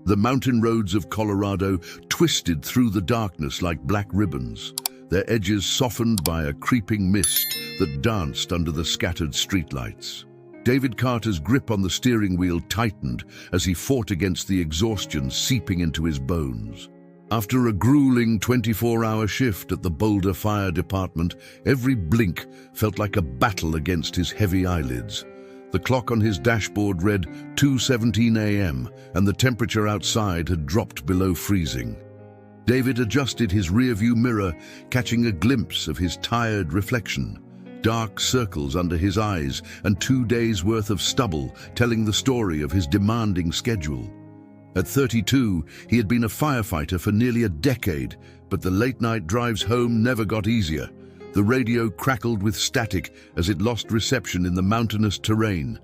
The mountain roads of Colorado twisted through the darkness like black ribbons, their edges softened by a creeping mist that danced under the scattered streetlights. David Carter's grip on the steering wheel tightened as he fought against the exhaustion seeping into his bones. After a grueling 24-hour shift at the Boulder Fire Department, every blink felt like a battle against his heavy eyelids. The clock on his dashboard read 2:17 a.m., and the temperature outside had dropped below freezing. David adjusted his rearview mirror, catching a glimpse of his tired reflection. Dark circles under his eyes and 2 days' worth of stubble telling the story of his demanding schedule. At 32, he had been a firefighter for nearly a decade, but the late-night drives home never got easier. The radio crackled with static as it lost reception in the mountainous terrain.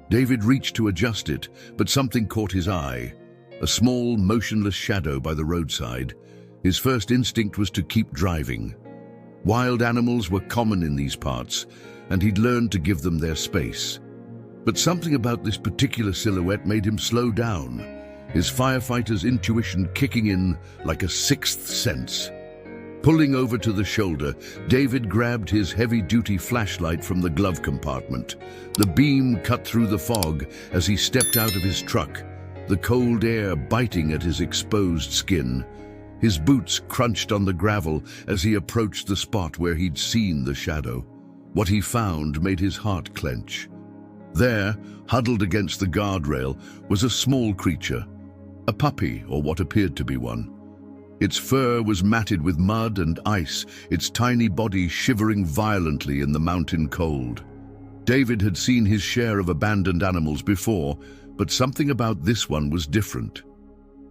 David reached to adjust it, but something caught his eye. A small, motionless shadow by the roadside. His first instinct was to keep driving. Wild animals were common in these parts, and he'd learned to give them their space. But something about this particular silhouette made him slow down, his firefighter's intuition kicking in like a sixth sense. Pulling over to the shoulder, David grabbed his heavy-duty flashlight from the glove compartment. The beam cut through the fog as he stepped out of his truck, the cold air biting at his exposed skin. His boots crunched on the gravel as he approached the spot where he'd seen the shadow. What he found made his heart clench. There, huddled against the guardrail, was a small creature, a puppy, or what appeared to be one. Its fur was matted with mud and ice, its tiny body shivering violently in the mountain cold. David had seen his share of abandoned animals before, but something about this one was different.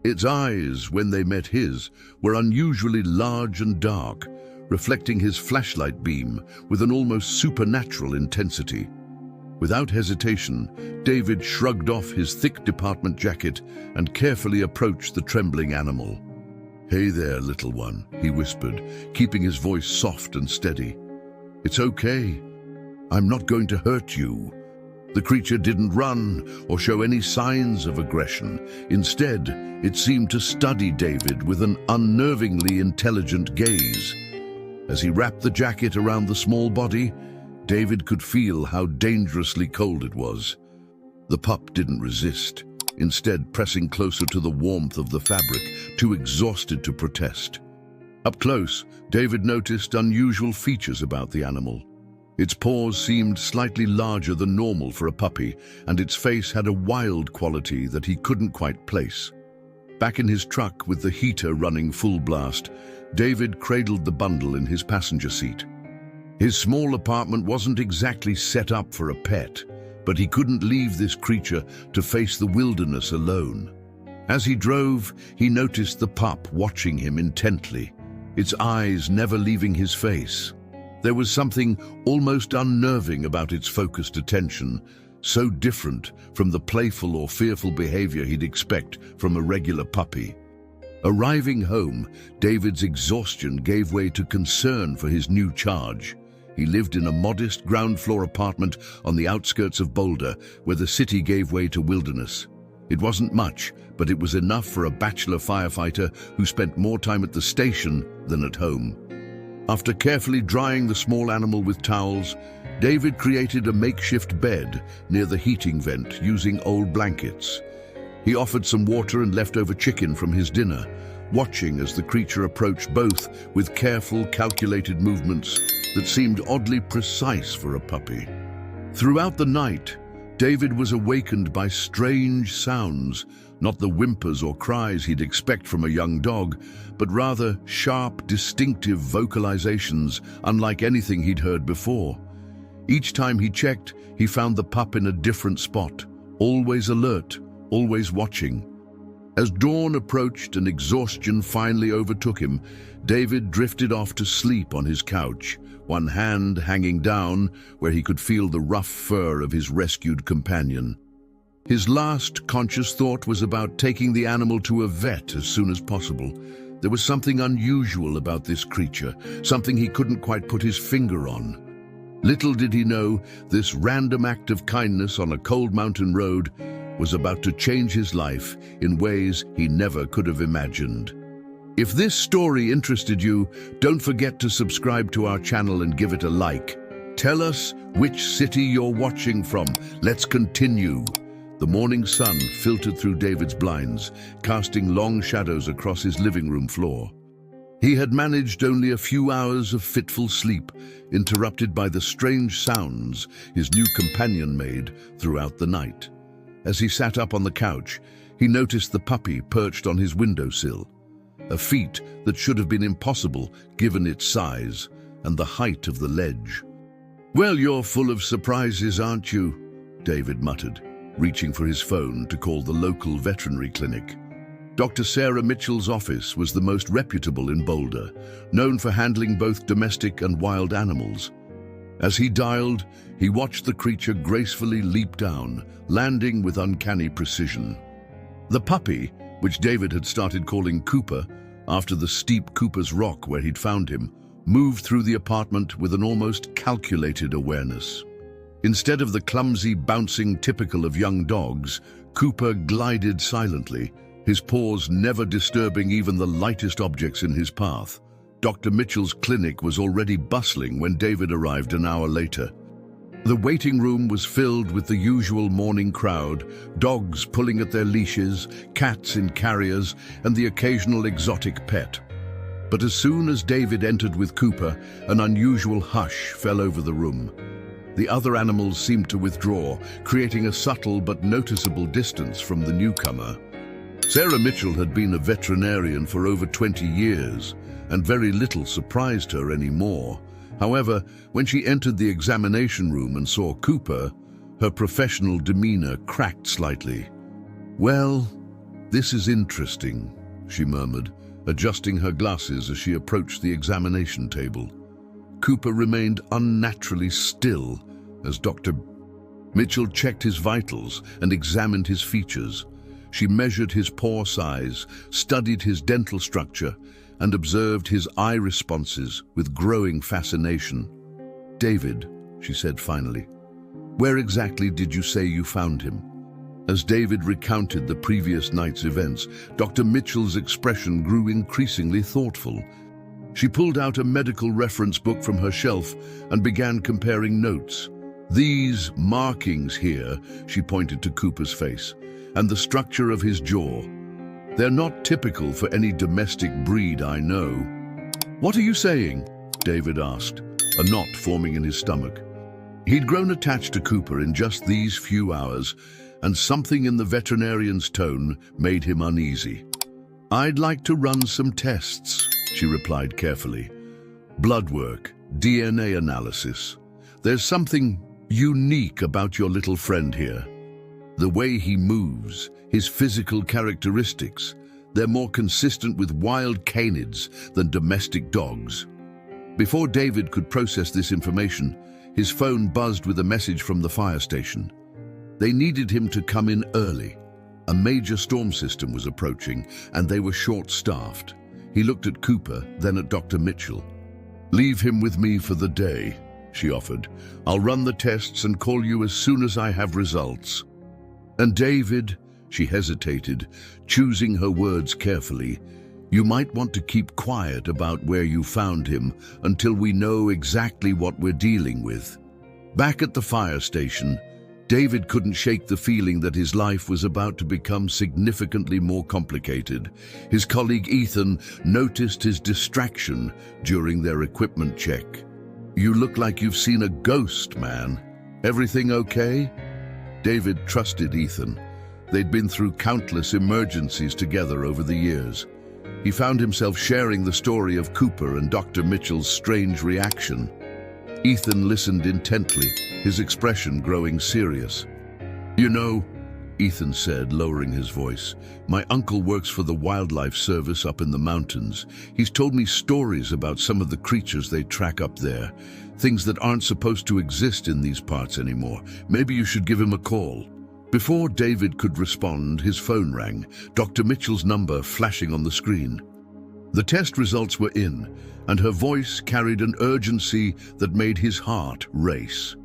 Its eyes, when they met his, were unusually large and dark, reflecting his flashlight beam with an almost supernatural intensity. Without hesitation, David shrugged off his thick department jacket and carefully approached the trembling animal. "Hey there, little one," he whispered, keeping his voice soft and steady. "It's okay. I'm not going to hurt you." The creature didn't run or show any signs of aggression. Instead, it seemed to study David with an unnervingly intelligent gaze. As he wrapped the jacket around the small body, David could feel how dangerously cold it was. The pup didn't resist, instead pressing closer to the warmth of the fabric, too exhausted to protest. Up close, David noticed unusual features about the animal. Its paws seemed slightly larger than normal for a puppy, and its face had a wild quality that he couldn't quite place. Back in his truck with the heater running full blast, David cradled the bundle in his passenger seat. His small apartment wasn't exactly set up for a pet, but he couldn't leave this creature to face the wilderness alone. As he drove, he noticed the pup watching him intently, its eyes never leaving his face. There was something almost unnerving about its focused attention, so different from the playful or fearful behavior he'd expect from a regular puppy. Arriving home, David's exhaustion gave way to concern for his new charge. He lived in a modest ground-floor apartment on the outskirts of Boulder, where the city gave way to wilderness. It wasn't much, but it was enough for a bachelor firefighter who spent more time at the station than at home. After carefully drying the small animal with towels, David created a makeshift bed near the heating vent using old blankets. He offered some water and leftover chicken from his dinner, watching as the creature approached both with careful, calculated movements that seemed oddly precise for a puppy. Throughout the night, David was awakened by strange sounds, not the whimpers or cries he'd expect from a young dog, but rather sharp, distinctive vocalizations unlike anything he'd heard before. Each time he checked, he found the pup in a different spot, always alert, always watching. As dawn approached and exhaustion finally overtook him, David drifted off to sleep on his couch, one hand hanging down where he could feel the rough fur of his rescued companion. His last conscious thought was about taking the animal to a vet as soon as possible. There was something unusual about this creature, something he couldn't quite put his finger on. Little did he know, this random act of kindness on a cold mountain road was about to change his life in ways he never could have imagined. If this story interested you, don't forget to subscribe to our channel and give it a like. Tell us which city you're watching from. Let's continue. The morning sun filtered through David's blinds, casting long shadows across his living room floor. He had managed only a few hours of fitful sleep, interrupted by the strange sounds his new companion made throughout the night. As he sat up on the couch, he noticed the puppy perched on his windowsill, a feat that should have been impossible given its size and the height of the ledge. "Well, you're full of surprises, aren't you?" David muttered, reaching for his phone to call the local veterinary clinic. Dr. Sarah Mitchell's office was the most reputable in Boulder, known for handling both domestic and wild animals. As he dialed, he watched the creature gracefully leap down, landing with uncanny precision. The puppy, which David had started calling Cooper after the steep Cooper's Rock where he'd found him, moved through the apartment with an almost calculated awareness. Instead of the clumsy bouncing typical of young dogs, Cooper glided silently, his paws never disturbing even the lightest objects in his path. Dr. Mitchell's clinic was already bustling when David arrived an hour later. The waiting room was filled with the usual morning crowd, dogs pulling at their leashes, cats in carriers, and the occasional exotic pet. But as soon as David entered with Cooper, an unusual hush fell over the room. The other animals seemed to withdraw, creating a subtle but noticeable distance from the newcomer. Sarah Mitchell had been a veterinarian for over 20 years, and very little surprised her anymore. However, when she entered the examination room and saw Cooper, her professional demeanor cracked slightly. "Well, this is interesting," she murmured, adjusting her glasses as she approached the examination table. Cooper remained unnaturally still as Dr. Mitchell checked his vitals and examined his features. She measured his pore size, studied his dental structure, and observed his eye responses with growing fascination. "David," she said finally, "where exactly did you say you found him?" As David recounted the previous night's events, Dr. Mitchell's expression grew increasingly thoughtful. She pulled out a medical reference book from her shelf and began comparing notes. "These markings here," she pointed to Cooper's face, "and the structure of his jaw. They're not typical for any domestic breed I know." "What are you saying?" David asked, a knot forming in his stomach. He'd grown attached to Cooper in just these few hours, and something in the veterinarian's tone made him uneasy. "I'd like to run some tests," she replied carefully. "Blood work, DNA analysis. There's something unique about your little friend here. The way he moves, his physical characteristics, they're more consistent with wild canids than domestic dogs." Before David could process this information, his phone buzzed with a message from the fire station. They needed him to come in early. A major storm system was approaching, and they were short-staffed. He looked at Cooper, then at Dr. Mitchell. "Leave him with me for the day," she offered. "I'll run the tests and call you as soon as I have results." "And David," she hesitated, choosing her words carefully, "you might want to keep quiet about where you found him until we know exactly what we're dealing with." Back at the fire station, David couldn't shake the feeling that his life was about to become significantly more complicated. His colleague Ethan noticed his distraction during their equipment check. "You look like you've seen a ghost, man. Everything okay?" David trusted Ethan. They'd been through countless emergencies together over the years. He found himself sharing the story of Cooper and Dr. Mitchell's strange reaction. Ethan listened intently, his expression growing serious. "You know," Ethan said, lowering his voice, "my uncle works for the wildlife service up in the mountains. He's told me stories about some of the creatures they track up there, things that aren't supposed to exist in these parts anymore. Maybe you should give him a call." Before David could respond, his phone rang, Dr. Mitchell's number flashing on the screen. The test results were in, and her voice carried an urgency that made his heart race.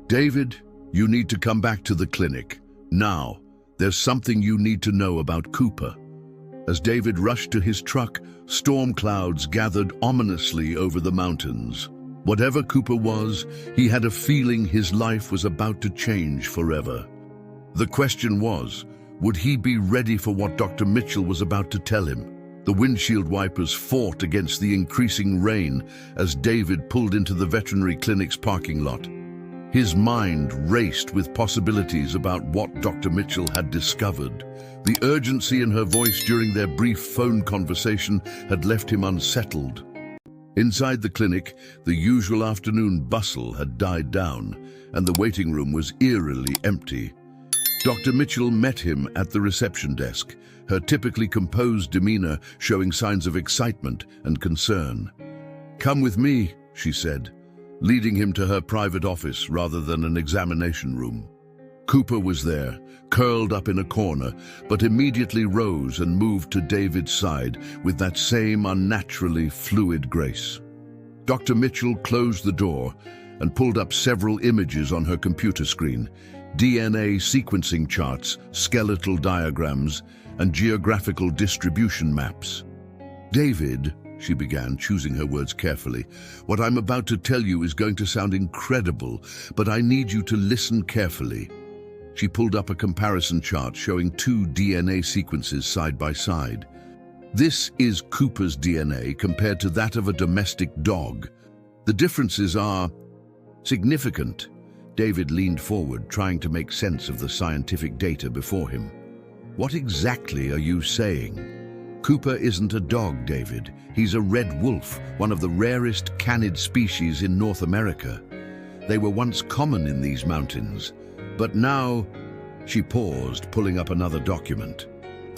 "David, you need to come back to the clinic. Now, "There's something you need to know about Cooper." As David rushed to his truck, storm clouds gathered ominously over the mountains. Whatever Cooper was, he had a feeling his life was about to change forever. The question was, would he be ready for what Dr. Mitchell was about to tell him? The windshield wipers fought against the increasing rain as David pulled into the veterinary clinic's parking lot. His mind raced with possibilities about what Dr. Mitchell had discovered. The urgency in her voice during their brief phone conversation had left him unsettled. Inside the clinic, the usual afternoon bustle had died down, and the waiting room was eerily empty. Dr. Mitchell met him at the reception desk, her typically composed demeanor showing signs of excitement and concern. "Come with me," she said, leading him to her private office rather than an examination room. Cooper was there, curled up in a corner, but immediately rose and moved to David's side with that same unnaturally fluid grace. Dr. Mitchell closed the door and pulled up several images on her computer screen: DNA sequencing charts, skeletal diagrams, and geographical distribution maps. "David," she began, choosing her words carefully, "what I'm about to tell you is going to sound incredible, but I need you to listen carefully." She pulled up a comparison chart showing 2 DNA sequences side by side. "This is Cooper's DNA compared to that of a domestic dog. The differences are significant." David leaned forward, trying to make sense of the scientific data before him. "What exactly are you saying?" "Cooper isn't a dog, David. He's a red wolf, one of the rarest canid species in North America. They were once common in these mountains, but now..." She paused, pulling up another document.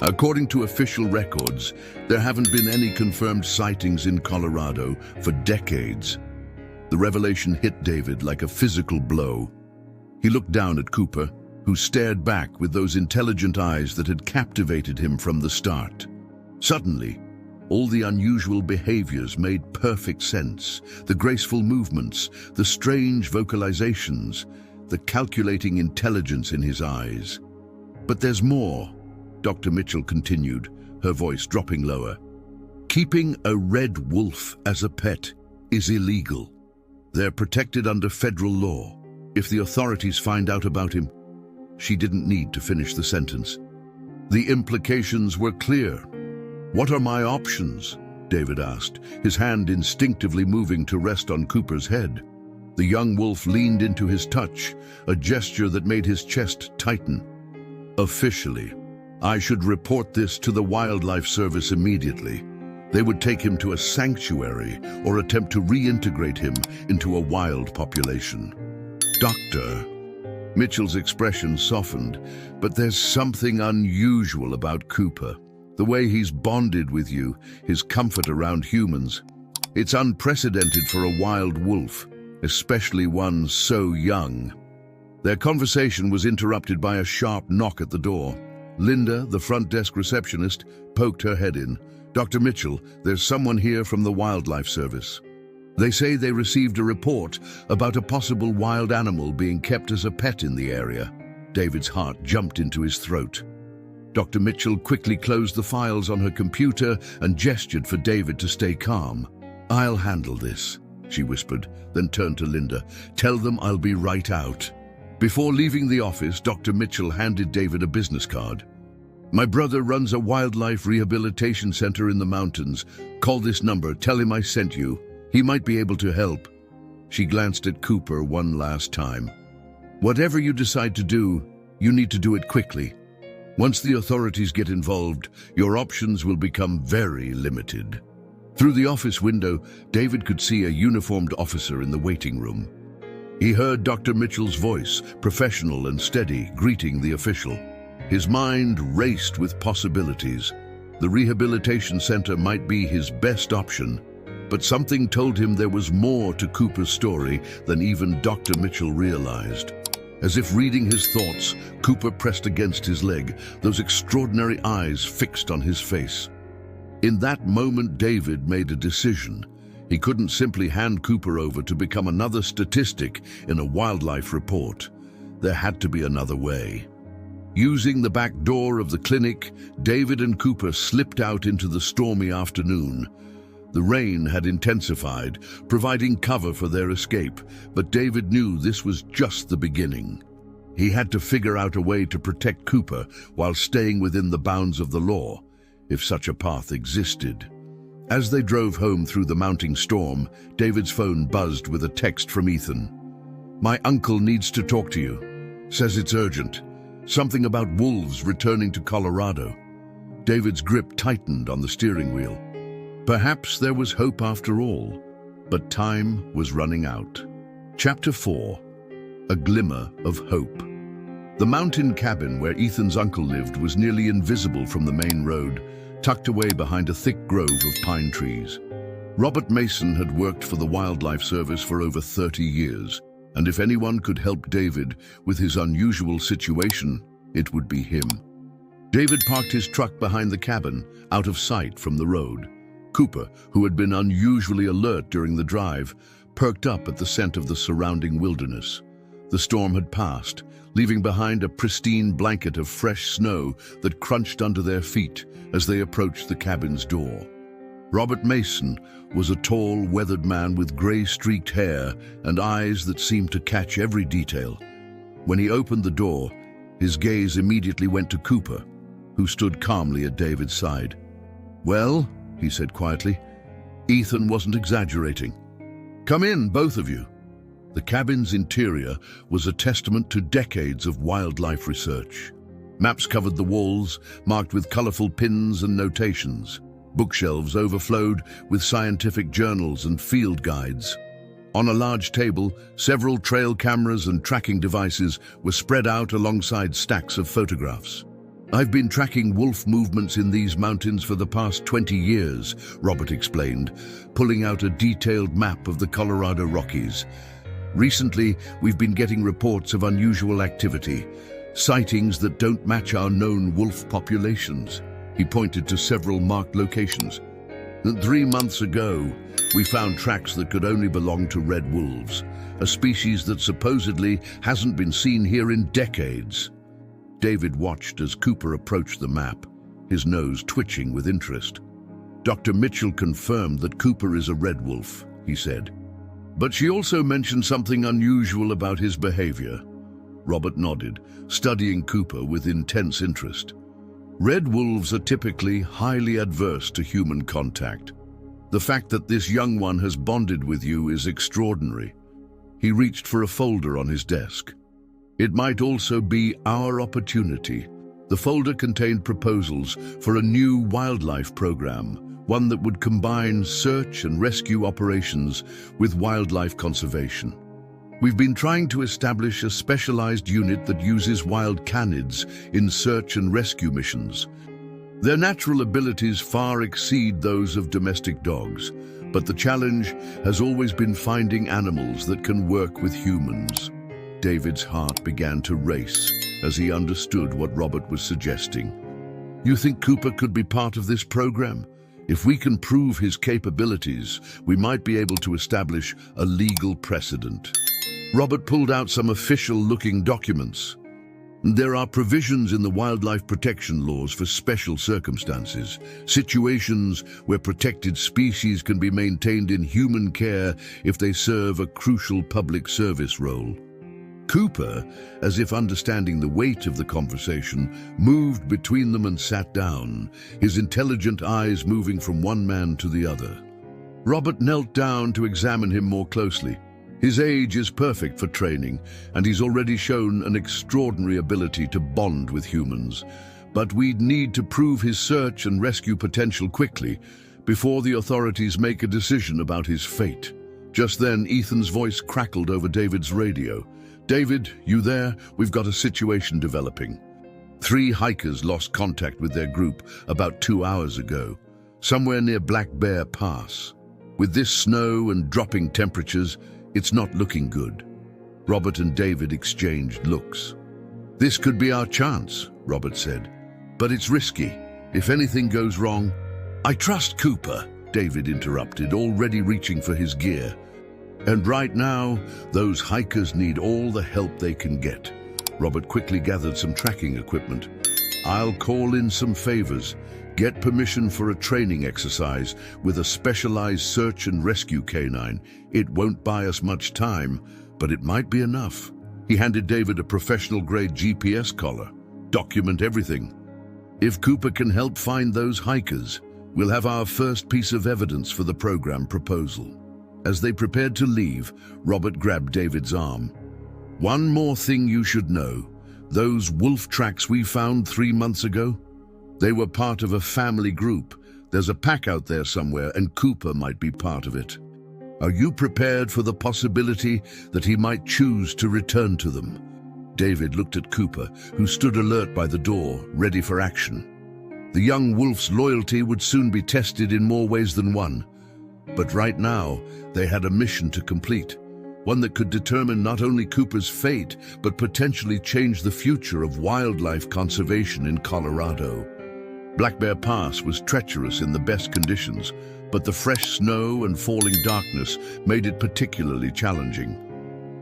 "According to official records, there haven't been any confirmed sightings in Colorado for decades." The revelation hit David like a physical blow. He looked down at Cooper, who stared back with those intelligent eyes that had captivated him from the start. Suddenly, all the unusual behaviors made perfect sense. The graceful movements, the strange vocalizations, the calculating intelligence in his eyes. "But there's more," Dr. Mitchell continued, her voice dropping lower. "Keeping a red wolf as a pet is illegal. They're protected under federal law. If the authorities find out about him..." She didn't need to finish the sentence. The implications were clear. "What are my options?" David asked, his hand instinctively moving to rest on Cooper's head. The young wolf leaned into his touch, a gesture that made his chest tighten. "Officially, I should report this to the Wildlife Service immediately. They would take him to a sanctuary or attempt to reintegrate him into a wild population." "Doctor," Mitchell's expression softened, "but there's something unusual about Cooper. The way he's bonded with you, his comfort around humans. It's unprecedented for a wild wolf, especially one so young." Their conversation was interrupted by a sharp knock at the door. Linda, the front desk receptionist, poked her head in. "Dr. Mitchell, there's someone here from the Wildlife Service. They say they received a report about a possible wild animal being kept as a pet in the area." David's heart jumped into his throat. Dr. Mitchell quickly closed the files on her computer and gestured for David to stay calm. "I'll handle this," she whispered, then turned to Linda. "Tell them I'll be right out." Before leaving the office, Dr. Mitchell handed David a business card. "My brother runs a wildlife rehabilitation center in the mountains. Call this number, tell him I sent you. He might be able to help." She glanced at Cooper one last time. "Whatever you decide to do, you need to do it quickly. Once the authorities get involved, your options will become very limited." Through the office window, David could see a uniformed officer in the waiting room. He heard Dr. Mitchell's voice, professional and steady, greeting the official. His mind raced with possibilities. The rehabilitation center might be his best option, but something told him there was more to Cooper's story than even Dr. Mitchell realized. As if reading his thoughts, Cooper pressed against his leg, those extraordinary eyes fixed on his face. In that moment, David made a decision. He couldn't simply hand Cooper over to become another statistic in a wildlife report. There had to be another way. Using the back door of the clinic, David and Cooper slipped out into the stormy afternoon. The rain had intensified, providing cover for their escape, but David knew this was just the beginning. He had to figure out a way to protect Cooper while staying within the bounds of the law, if such a path existed. As they drove home through the mounting storm, David's phone buzzed with a text from Ethan. "My uncle needs to talk to you. Says it's urgent. Something about wolves returning to Colorado." David's grip tightened on the steering wheel. Perhaps there was hope after all, but time was running out. Chapter 4. A Glimmer of Hope. The mountain cabin where Ethan's uncle lived was nearly invisible from the main road, tucked away behind a thick grove of pine trees. Robert Mason had worked for the Wildlife Service for over 30 years, and if anyone could help David with his unusual situation, it would be him. David parked his truck behind the cabin, out of sight from the road. Cooper, who had been unusually alert during the drive, perked up at the scent of the surrounding wilderness. The storm had passed, leaving behind a pristine blanket of fresh snow that crunched under their feet as they approached the cabin's door. Robert Mason was a tall, weathered man with gray-streaked hair and eyes that seemed to catch every detail. When he opened the door, his gaze immediately went to Cooper, who stood calmly at David's side. "Well," he said quietly, Ethan wasn't exaggerating. "Come in, both of you." The cabin's interior was a testament to decades of wildlife research. Maps covered the walls, marked with colorful pins and notations. Bookshelves overflowed with scientific journals and field guides. On a large table, several trail cameras and tracking devices were spread out alongside stacks of photographs. "I've been tracking wolf movements in these mountains for the past 20 years, Robert explained, pulling out a detailed map of the Colorado Rockies. "Recently, we've been getting reports of unusual activity, sightings that don't match our known wolf populations." He pointed to several marked locations. "3 months ago, we found tracks that could only belong to red wolves, a species that supposedly hasn't been seen here in decades." David watched as Cooper approached the map, his nose twitching with interest. "Dr. Mitchell confirmed that Cooper is a red wolf," he said. "But she also mentioned something unusual about his behavior." Robert nodded, studying Cooper with intense interest. "Red wolves are typically highly adverse to human contact. The fact that this young one has bonded with you is extraordinary." He reached for a folder on his desk. "It might also be our opportunity." The folder contained proposals for a new wildlife program, one that would combine search and rescue operations with wildlife conservation. "We've been trying to establish a specialized unit that uses wild canids in search and rescue missions. Their natural abilities far exceed those of domestic dogs, but the challenge has always been finding animals that can work with humans." David's heart began to race as he understood what Robert was suggesting. "You think Cooper could be part of this program? If we can prove his capabilities, we might be able to establish a legal precedent." Robert pulled out some official-looking documents. "There are provisions in the wildlife protection laws for special circumstances, situations where protected species can be maintained in human care if they serve a crucial public service role." Cooper, as if understanding the weight of the conversation, moved between them and sat down, his intelligent eyes moving from one man to the other. Robert knelt down to examine him more closely. His age is perfect for training, and he's already shown an extraordinary ability to bond with humans. But we'd need to prove his search and rescue potential quickly, before the authorities make a decision about his fate. Just then, Ethan's voice crackled over David's radio. "David, you there? We've got a situation developing." 3 hikers lost contact with their group about 2 hours ago, somewhere near Black Bear Pass. With this snow and dropping temperatures, it's not looking good. Robert and David exchanged looks. "This could be our chance," Robert said. "But it's risky. If anything goes wrong—" "I trust Cooper," David interrupted, already reaching for his gear. "And right now, those hikers need all the help they can get. Robert quickly gathered some tracking equipment. I'll call in some favors. Get permission for a training exercise with a specialized search and rescue canine. It won't buy us much time, but it might be enough. He handed David a professional-grade GPS collar. Document everything. If Cooper can help find those hikers, we'll have our first piece of evidence for the program proposal. As they prepared to leave, Robert grabbed David's arm. One more thing you should know. Those wolf tracks we found 3 months ago? They were part of a family group. There's a pack out there somewhere, and Cooper might be part of it. Are you prepared for the possibility that he might choose to return to them? David looked at Cooper, who stood alert by the door, ready for action. The young wolf's loyalty would soon be tested in more ways than one. But right now, they had a mission to complete, one that could determine not only Cooper's fate, but potentially change the future of wildlife conservation in Colorado. Black Bear Pass was treacherous in the best conditions, but the fresh snow and falling darkness made it particularly challenging.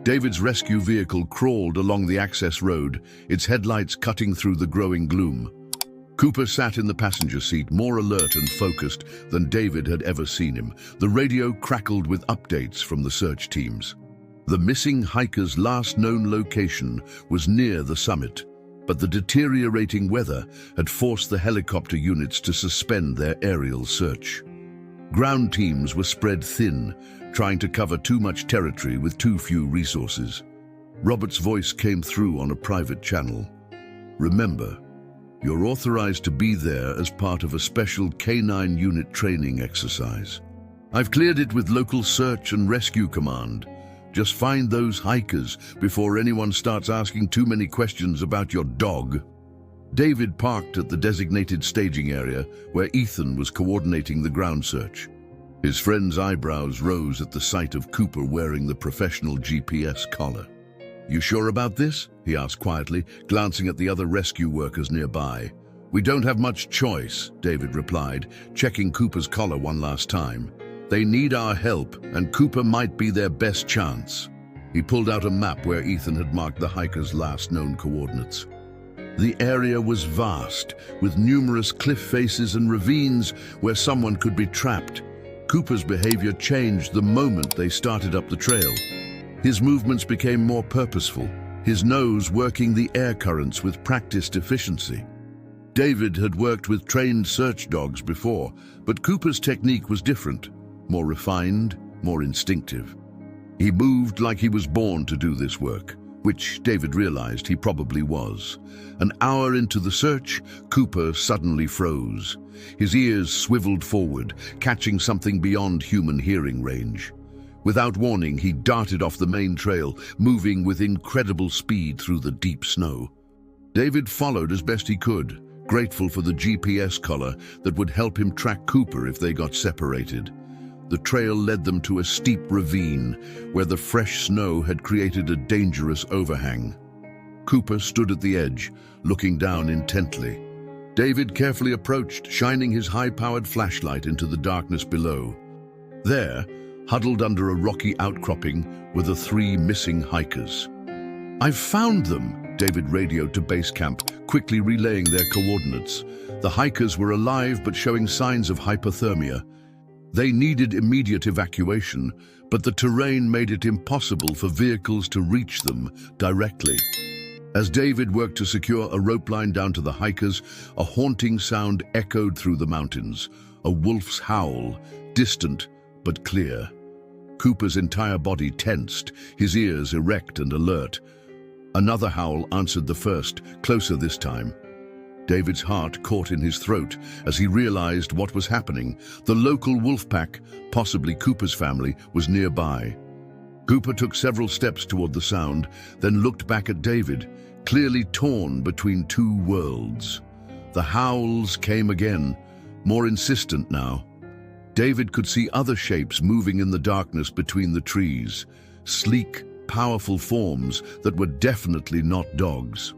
David's rescue vehicle crawled along the access road, its headlights cutting through the growing gloom. Cooper sat in the passenger seat, more alert and focused than David had ever seen him. The radio crackled with updates from the search teams. The missing hiker's last known location was near the summit, but the deteriorating weather had forced the helicopter units to suspend their aerial search. Ground teams were spread thin, trying to cover too much territory with too few resources. Robert's voice came through on a private channel. Remember, you're authorized to be there as part of a special K9 unit training exercise. I've cleared it with local search and rescue command. Just find those hikers before anyone starts asking too many questions about your dog. David parked at the designated staging area where Ethan was coordinating the ground search. His friend's eyebrows rose at the sight of Cooper wearing the professional GPS collar. You sure about this? He asked quietly, glancing at the other rescue workers nearby. We don't have much choice, David replied, checking Cooper's collar one last time. They need our help, and Cooper might be their best chance. He pulled out a map where Ethan had marked the hikers' last known coordinates. The area was vast, with numerous cliff faces and ravines where someone could be trapped. Cooper's behavior changed the moment they started up the trail. His movements became more purposeful, his nose working the air currents with practiced efficiency. David had worked with trained search dogs before, but Cooper's technique was different, more refined, more instinctive. He moved like he was born to do this work, which David realized he probably was. An hour into the search, Cooper suddenly froze. His ears swiveled forward, catching something beyond human hearing range. Without warning, he darted off the main trail, moving with incredible speed through the deep snow. David followed as best he could, grateful for the GPS collar that would help him track Cooper if they got separated. The trail led them to a steep ravine where the fresh snow had created a dangerous overhang. Cooper stood at the edge, looking down intently. David carefully approached, shining his high-powered flashlight into the darkness below. There, huddled under a rocky outcropping, were the 3 missing hikers. I've found them, David radioed to base camp, quickly relaying their coordinates. The hikers were alive but showing signs of hypothermia. They needed immediate evacuation, but the terrain made it impossible for vehicles to reach them directly. As David worked to secure a rope line down to the hikers, a haunting sound echoed through the mountains, a wolf's howl, distant but clear. Cooper's entire body tensed, his ears erect and alert. Another howl answered the first, closer this time. David's heart caught in his throat as he realized what was happening. The local wolf pack, possibly Cooper's family, was nearby. Cooper took several steps toward the sound, then looked back at David, clearly torn between 2 worlds. The howls came again, more insistent now. David could see other shapes moving in the darkness between the trees, sleek, powerful forms that were definitely not dogs.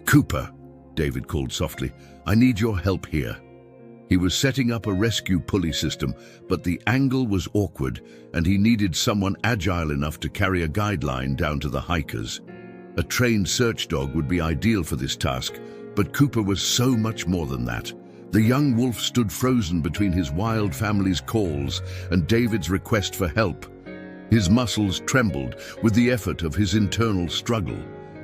Cooper, David called softly, I need your help here. He was setting up a rescue pulley system, but the angle was awkward, and he needed someone agile enough to carry a guideline down to the hikers. A trained search dog would be ideal for this task, but Cooper was so much more than that. The young wolf stood frozen between his wild family's calls and David's request for help. His muscles trembled with the effort of his internal struggle.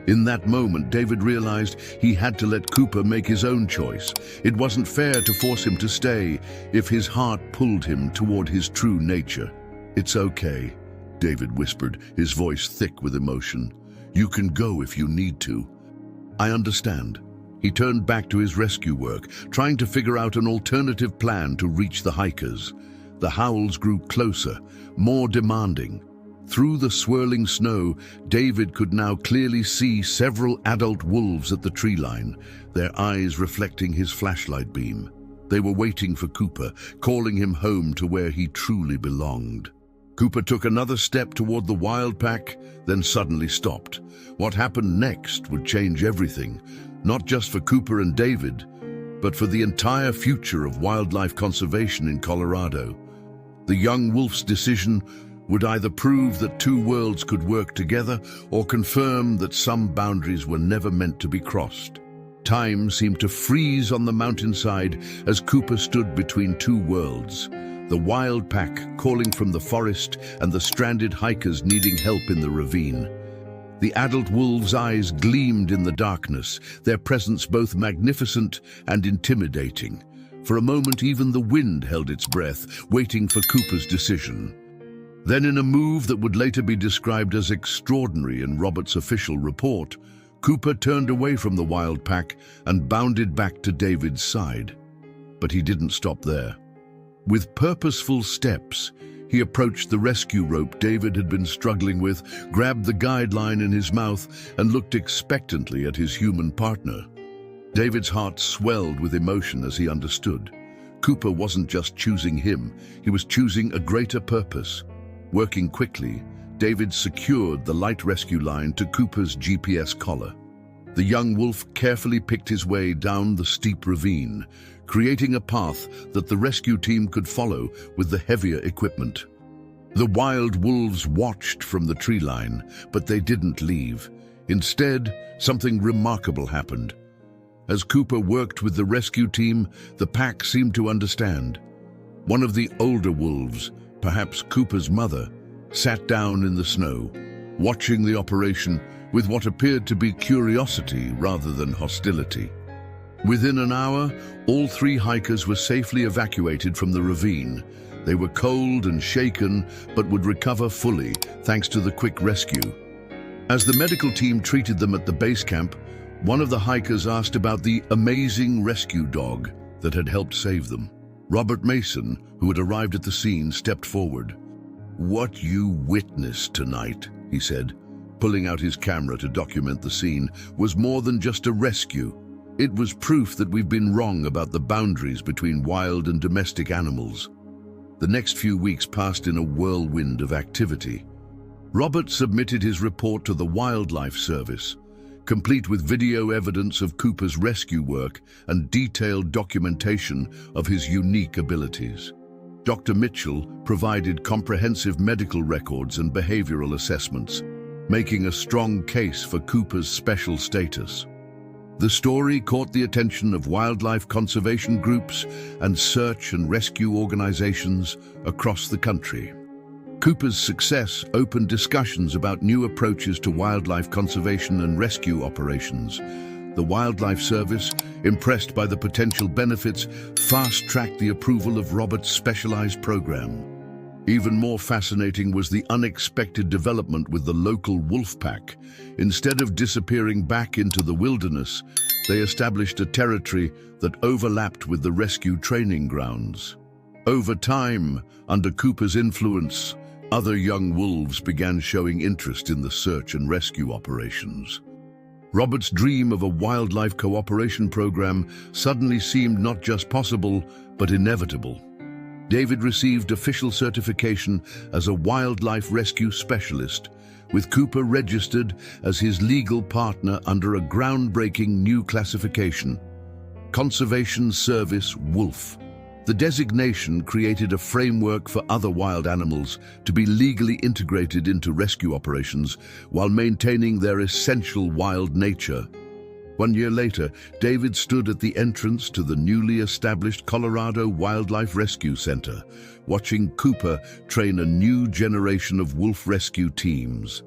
In that moment, David realized he had to let Cooper make his own choice. It wasn't fair to force him to stay if his heart pulled him toward his true nature. "It's okay," David whispered, his voice thick with emotion. "You can go if you need to." "I understand." He turned back to his rescue work, trying to figure out an alternative plan to reach the hikers. The howls grew closer, more demanding. Through the swirling snow, David could now clearly see several adult wolves at the tree line, their eyes reflecting his flashlight beam. They were waiting for Cooper, calling him home to where he truly belonged. Cooper took another step toward the wild pack, then suddenly stopped. What happened next would change everything, not just for Cooper and David, but for the entire future of wildlife conservation in Colorado. The young wolf's decision would either prove that two worlds could work together or confirm that some boundaries were never meant to be crossed. Time seemed to freeze on the mountainside as Cooper stood between two worlds, the wild pack calling from the forest and the stranded hikers needing help in the ravine. The adult wolves' eyes gleamed in the darkness, their presence both magnificent and intimidating. For a moment, even the wind held its breath, waiting for Cooper's decision. Then, in a move that would later be described as extraordinary in Robert's official report, Cooper turned away from the wild pack and bounded back to David's side. But he didn't stop there. With purposeful steps, he approached the rescue rope David had been struggling with, grabbed the guideline in his mouth, and looked expectantly at his human partner. David's heart swelled with emotion as he understood. Cooper wasn't just choosing him, he was choosing a greater purpose. Working quickly, David secured the light rescue line to Cooper's GPS collar. The young wolf carefully picked his way down the steep ravine, creating a path that the rescue team could follow with the heavier equipment. The wild wolves watched from the tree line, but they didn't leave. Instead, something remarkable happened. As Cooper worked with the rescue team, the pack seemed to understand. One of the older wolves, perhaps Cooper's mother, sat down in the snow, watching the operation with what appeared to be curiosity rather than hostility. Within an hour, all three hikers were safely evacuated from the ravine. They were cold and shaken, but would recover fully thanks to the quick rescue. As the medical team treated them at the base camp, one of the hikers asked about the amazing rescue dog that had helped save them. Robert Mason, who had arrived at the scene, stepped forward. "What you witnessed tonight," he said, pulling out his camera to document the scene, "was more than just a rescue. It was proof that we've been wrong about the boundaries between wild and domestic animals." The next few weeks passed in a whirlwind of activity. Robert submitted his report to the Wildlife Service, complete with video evidence of Cooper's rescue work and detailed documentation of his unique abilities. Dr. Mitchell provided comprehensive medical records and behavioral assessments, making a strong case for Cooper's special status. The story caught the attention of wildlife conservation groups and search and rescue organizations across the country. Cooper's success opened discussions about new approaches to wildlife conservation and rescue operations. The Wildlife Service, impressed by the potential benefits, fast-tracked the approval of Robert's specialized program. Even more fascinating was the unexpected development with the local wolf pack. Instead of disappearing back into the wilderness, they established a territory that overlapped with the rescue training grounds. Over time, under Cooper's influence, other young wolves began showing interest in the search and rescue operations. Robert's dream of a wildlife cooperation program suddenly seemed not just possible, but inevitable. David received official certification as a wildlife rescue specialist, with Cooper registered as his legal partner under a groundbreaking new classification, Conservation Service Wolf. The designation created a framework for other wild animals to be legally integrated into rescue operations while maintaining their essential wild nature. 1 year later, David stood at the entrance to the newly established Colorado Wildlife Rescue Center, watching Cooper train a new generation of wolf rescue teams.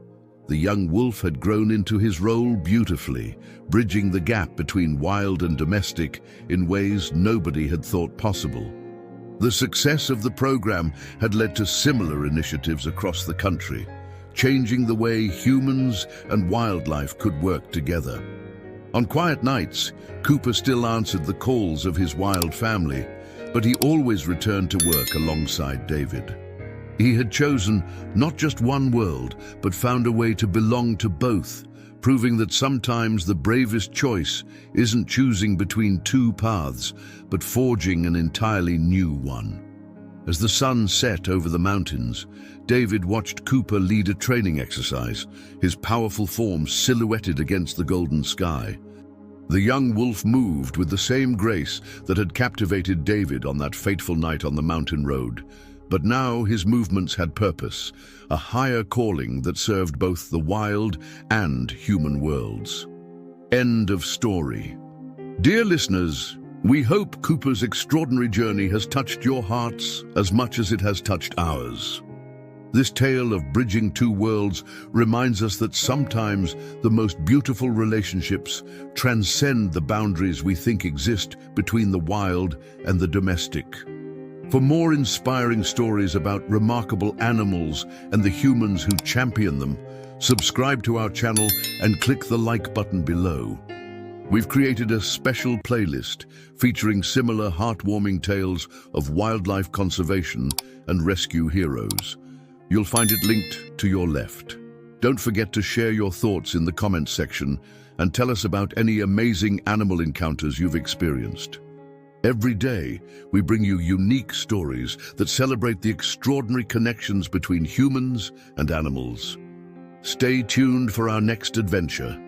The young wolf had grown into his role beautifully, bridging the gap between wild and domestic in ways nobody had thought possible. The success of the program had led to similar initiatives across the country, changing the way humans and wildlife could work together. On quiet nights, Cooper still answered the calls of his wild family, but he always returned to work alongside David. He had chosen not just one world, but found a way to belong to both, proving that sometimes the bravest choice isn't choosing between two paths, but forging an entirely new one. As the sun set over the mountains, David watched Cooper lead a training exercise, his powerful form silhouetted against the golden sky. The young wolf moved with the same grace that had captivated David on that fateful night on the mountain road. But now his movements had purpose, a higher calling that served both the wild and human worlds. End of story. Dear listeners, we hope Cooper's extraordinary journey has touched your hearts as much as it has touched ours. This tale of bridging two worlds reminds us that sometimes the most beautiful relationships transcend the boundaries we think exist between the wild and the domestic. For more inspiring stories about remarkable animals and the humans who champion them, subscribe to our channel and click the like button below. We've created a special playlist featuring similar heartwarming tales of wildlife conservation and rescue heroes. You'll find it linked to your left. Don't forget to share your thoughts in the comments section and tell us about any amazing animal encounters you've experienced. Every day, we bring you unique stories that celebrate the extraordinary connections between humans and animals. Stay tuned for our next adventure.